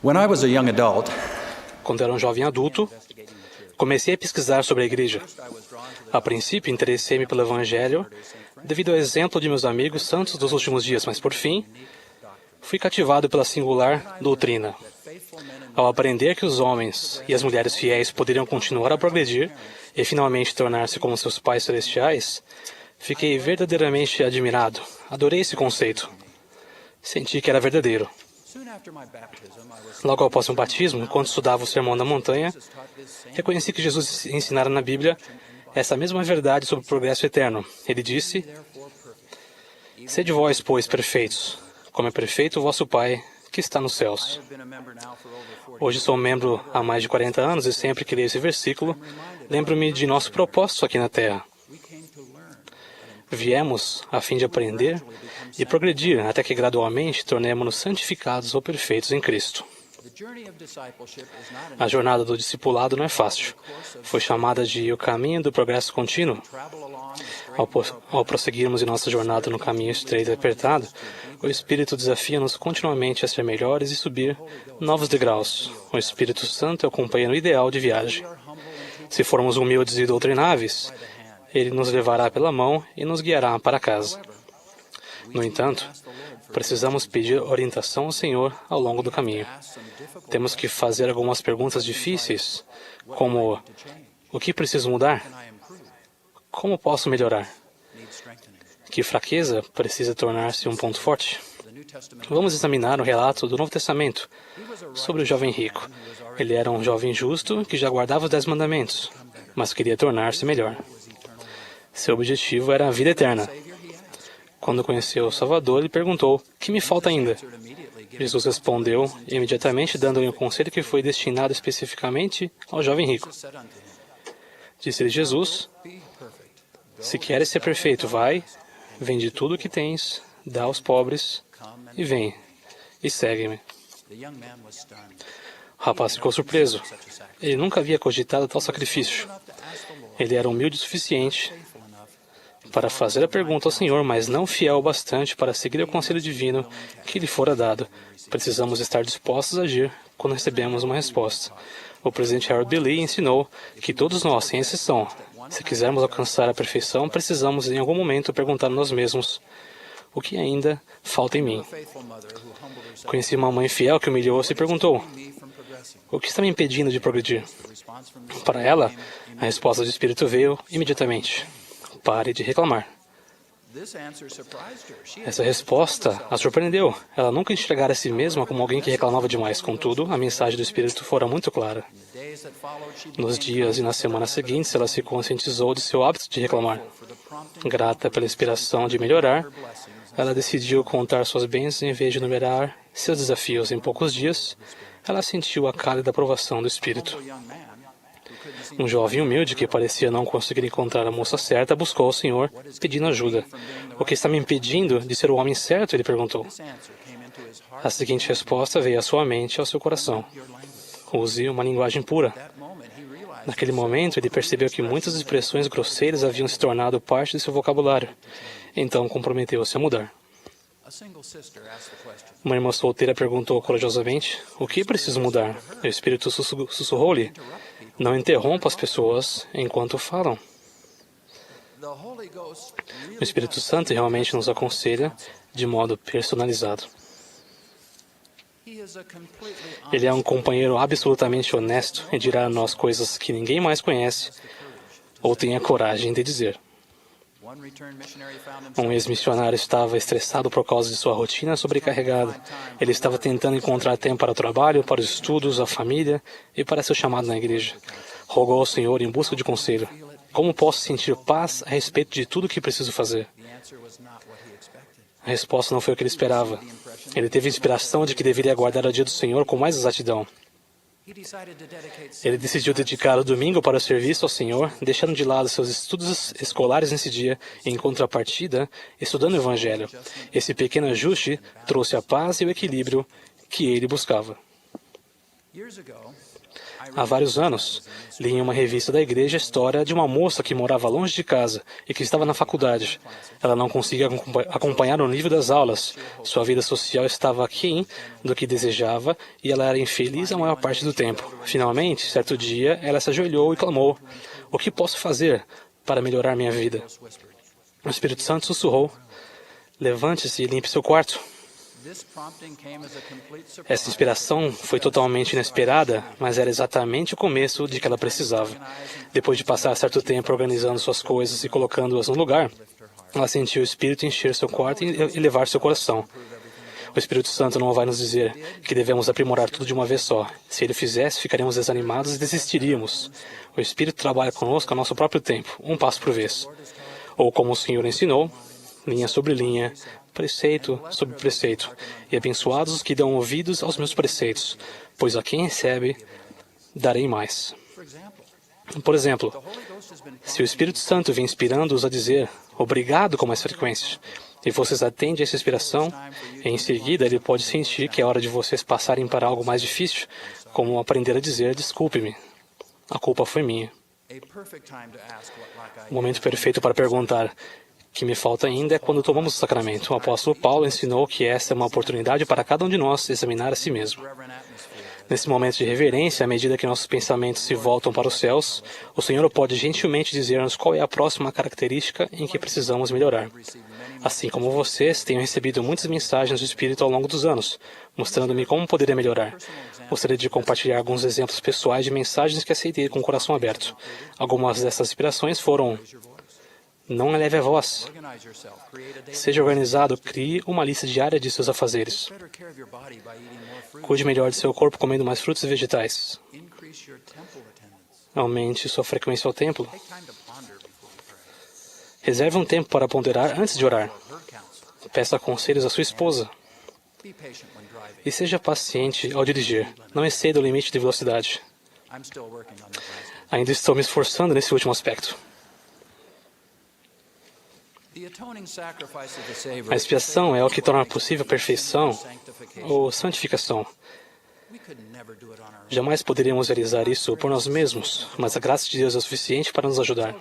When I was a young adult, Quando era um jovem adulto, comecei a pesquisar sobre a igreja. A princípio, interessei-me pelo Evangelho devido ao exemplo de meus amigos santos dos últimos dias, mas por fim, fui cativado pela singular doutrina. Ao aprender que os homens e as mulheres fiéis poderiam continuar a progredir e finalmente tornar-se como seus pais celestiais, fiquei verdadeiramente admirado. Adorei esse conceito. Senti que era verdadeiro. Logo após meu batismo, enquanto estudava o Sermão da Montanha, reconheci que Jesus ensinara na Bíblia essa mesma verdade sobre o progresso eterno. Ele disse: "Sede vós, pois, perfeitos, como é perfeito o vosso Pai que está nos céus." Hoje sou membro há mais de 40 anos e sempre que leio esse versículo, lembro-me de nosso propósito aqui na Terra. Viemos a fim de aprender e progredir até que gradualmente tornemos-nos santificados ou perfeitos em Cristo. A jornada do discipulado não é fácil. Foi chamada de o caminho do progresso contínuo. Ao prosseguirmos em nossa jornada no caminho estreito e apertado, o Espírito desafia-nos continuamente a ser melhores e subir novos degraus. O Espírito Santo é o companheiro ideal de viagem. Se formos humildes e doutrináveis, Ele nos levará pela mão e nos guiará para casa. No entanto, precisamos pedir orientação ao Senhor ao longo do caminho. Temos que fazer algumas perguntas difíceis, como: o que preciso mudar? Como posso melhorar? Que fraqueza precisa tornar-se um ponto forte? Vamos examinar o relato do Novo Testamento sobre o jovem rico. Ele era um jovem justo que já guardava os 10 mandamentos, mas queria tornar-se melhor. Seu objetivo era a vida eterna. Quando conheceu o Salvador, ele perguntou: "O que me falta ainda?" Jesus respondeu imediatamente, dando-lhe um conselho que foi destinado especificamente ao jovem rico. Disse-lhe Jesus: "Se queres ser perfeito, vai, vende tudo o que tens, dá aos pobres, e vem, e segue-me." O rapaz ficou surpreso. Ele nunca havia cogitado tal sacrifício. Ele era humilde o suficiente para fazer a pergunta ao Senhor, mas não fiel o bastante para seguir o conselho divino que lhe fora dado. Precisamos estar dispostos a agir quando recebemos uma resposta. O presidente Harold B. Lee ensinou que todos nós, sem exceção, se quisermos alcançar a perfeição, precisamos em algum momento perguntar a nós mesmos: o que ainda falta em mim? Conheci uma mãe fiel que humilhou-se e perguntou: o que está me impedindo de progredir? Para ela, a resposta do Espírito veio imediatamente: pare de reclamar. Essa resposta a surpreendeu. Ela nunca enxergara a si mesma como alguém que reclamava demais. Contudo, a mensagem do Espírito fora muito clara. Nos dias e nas semanas seguintes, ela se conscientizou de seu hábito de reclamar. Grata pela inspiração de melhorar, ela decidiu contar suas bênçãos em vez de enumerar seus desafios. Em poucos dias, ela sentiu a cálida aprovação do Espírito. Um jovem humilde que parecia não conseguir encontrar a moça certa buscou ao Senhor pedindo ajuda. "O que está me impedindo de ser o homem certo?" ele perguntou. A seguinte resposta veio à sua mente e ao seu coração: use uma linguagem pura. Naquele momento, ele percebeu que muitas expressões grosseiras haviam se tornado parte de seu vocabulário. Então, comprometeu-se a mudar. Uma irmã solteira perguntou corajosamente: "O que preciso mudar?" O Espírito sussurrou-lhe: "Não interrompa as pessoas enquanto falam." O Espírito Santo realmente nos aconselha de modo personalizado. Ele é um companheiro absolutamente honesto e dirá a nós coisas que ninguém mais conhece ou tem a coragem de dizer. Um ex-missionário estava estressado por causa de sua rotina sobrecarregada. Ele estava tentando encontrar tempo para o trabalho, para os estudos, a família e para seu chamado na igreja. Rogou ao Senhor em busca de conselho: como posso sentir paz a respeito de tudo o que preciso fazer? A resposta não foi o que ele esperava. Ele teve a inspiração de que deveria aguardar o dia do Senhor com mais exatidão. Ele decidiu dedicar o domingo para o serviço ao Senhor, deixando de lado seus estudos escolares nesse dia, e, em contrapartida, estudando o Evangelho. Esse pequeno ajuste trouxe a paz e o equilíbrio que ele buscava. Há vários anos, li em uma revista da igreja a história de uma moça que morava longe de casa e que estava na faculdade. Ela não conseguia acompanhar o nível das aulas. Sua vida social estava aquém do que desejava e ela era infeliz a maior parte do tempo. Finalmente, certo dia, ela se ajoelhou e clamou: "O que posso fazer para melhorar minha vida?" O Espírito Santo sussurrou: "Levante-se e limpe seu quarto." Essa inspiração foi totalmente inesperada, mas era exatamente o começo de que ela precisava. Depois de passar certo tempo organizando suas coisas e colocando-as no lugar, ela sentiu o Espírito encher seu quarto e levar seu coração. O Espírito Santo não vai nos dizer que devemos aprimorar tudo de uma vez só. Se ele fizesse, ficaríamos desanimados e desistiríamos. O Espírito trabalha conosco a nosso próprio tempo, um passo por vez. Ou como o Senhor ensinou, linha sobre linha, preceito sobre preceito, e abençoados os que dão ouvidos aos meus preceitos, pois a quem recebe, darei mais. Por exemplo, se o Espírito Santo vem inspirando-os a dizer obrigado com mais frequência, e vocês atendem a essa inspiração, em seguida ele pode sentir que é hora de vocês passarem para algo mais difícil, como aprender a dizer desculpe-me, a culpa foi minha. O momento perfeito para perguntar que me falta ainda é quando tomamos o sacramento. O apóstolo Paulo ensinou que essa é uma oportunidade para cada um de nós examinar a si mesmo. Nesse momento de reverência, à medida que nossos pensamentos se voltam para os céus, o Senhor pode gentilmente dizer-nos qual é a próxima característica em que precisamos melhorar. Assim como vocês, tenho recebido muitas mensagens do Espírito ao longo dos anos, mostrando-me como poderia melhorar. Gostaria de compartilhar alguns exemplos pessoais de mensagens que aceitei com o coração aberto. Algumas dessas inspirações foram: não eleve a voz. Seja organizado, crie uma lista diária de seus afazeres. Cuide melhor de seu corpo comendo mais frutos e vegetais. Aumente sua frequência ao templo. Reserve um tempo para ponderar antes de orar. Peça conselhos à sua esposa. E seja paciente ao dirigir. Não exceda o limite de velocidade. Ainda estou me esforçando nesse último aspecto. A expiação é o que torna possível a perfeição ou santificação. Jamais poderíamos realizar isso por nós mesmos, mas a graça de Deus é suficiente para nos ajudar.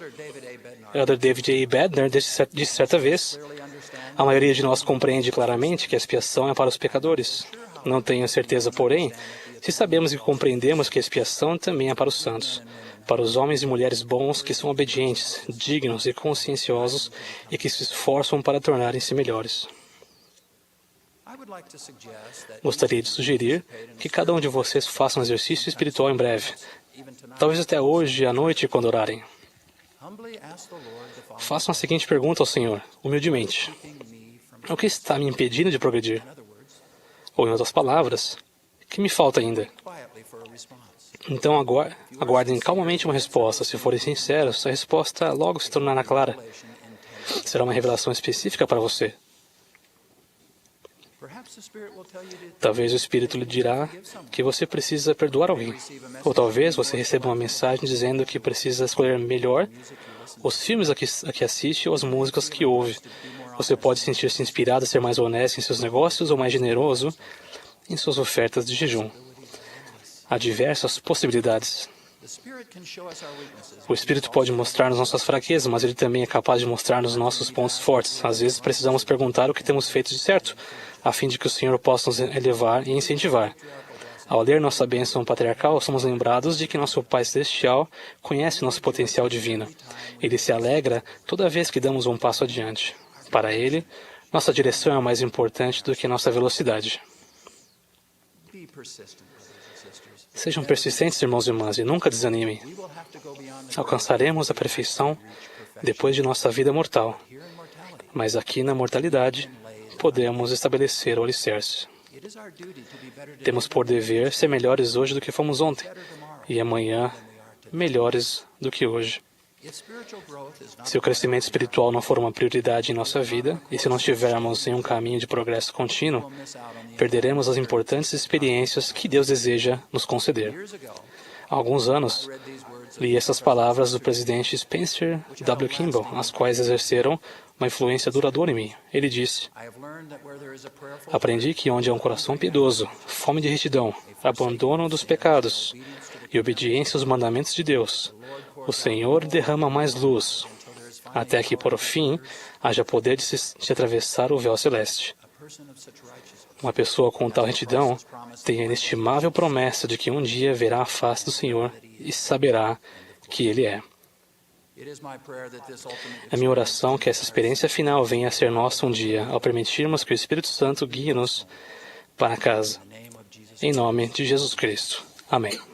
Elder David A. Bednar disse certa vez: a maioria de nós compreende claramente que a expiação é para os pecadores. Não tenho certeza, porém, se sabemos e compreendemos que a expiação também é para os santos, para os homens e mulheres bons que são obedientes, dignos e conscienciosos e que se esforçam para tornarem-se melhores. Gostaria de sugerir que cada um de vocês faça um exercício espiritual em breve, talvez até hoje à noite quando orarem. Façam a seguinte pergunta ao Senhor, humildemente: o que está me impedindo de progredir? Ou, em outras palavras, o que me falta ainda? Então aguardem calmamente uma resposta. Se forem sinceros, a resposta logo se tornará clara. Será uma revelação específica para você. Talvez o Espírito lhe dirá que você precisa perdoar alguém. Ou talvez você receba uma mensagem dizendo que precisa escolher melhor os filmes a que assiste ou as músicas que ouve. Você pode sentir-se inspirado a ser mais honesto em seus negócios ou mais generoso em suas ofertas de jejum. Há diversas possibilidades. O Espírito pode mostrar-nos nossas fraquezas, mas ele também é capaz de mostrar-nos nossos pontos fortes. Às vezes precisamos perguntar o que temos feito de certo, a fim de que o Senhor possa nos elevar e incentivar. Ao ler nossa bênção patriarcal, somos lembrados de que nosso Pai Celestial conhece nosso potencial divino. Ele se alegra toda vez que damos um passo adiante. Para ele, nossa direção é mais importante do que nossa velocidade. Sejam persistentes, irmãos e irmãs, e nunca desanimem. Alcançaremos a perfeição depois de nossa vida mortal. Mas aqui na mortalidade, podemos estabelecer o alicerce. Temos por dever ser melhores hoje do que fomos ontem, e amanhã melhores do que hoje. Se o crescimento espiritual não for uma prioridade em nossa vida, e se não estivermos em um caminho de progresso contínuo, perderemos as importantes experiências que Deus deseja nos conceder. Há alguns anos, li essas palavras do presidente Spencer W. Kimball, as quais exerceram uma influência duradoura em mim. Ele disse: aprendi que onde há um coração piedoso, fome de retidão, abandono dos pecados e obediência aos mandamentos de Deus, o Senhor derrama mais luz, até que, por fim, haja poder de atravessar o véu celeste. Uma pessoa com tal retidão tem a inestimável promessa de que um dia verá a face do Senhor e saberá que Ele é. É minha oração que essa experiência final venha a ser nossa um dia, ao permitirmos que o Espírito Santo guie-nos para casa. Em nome de Jesus Cristo. Amém.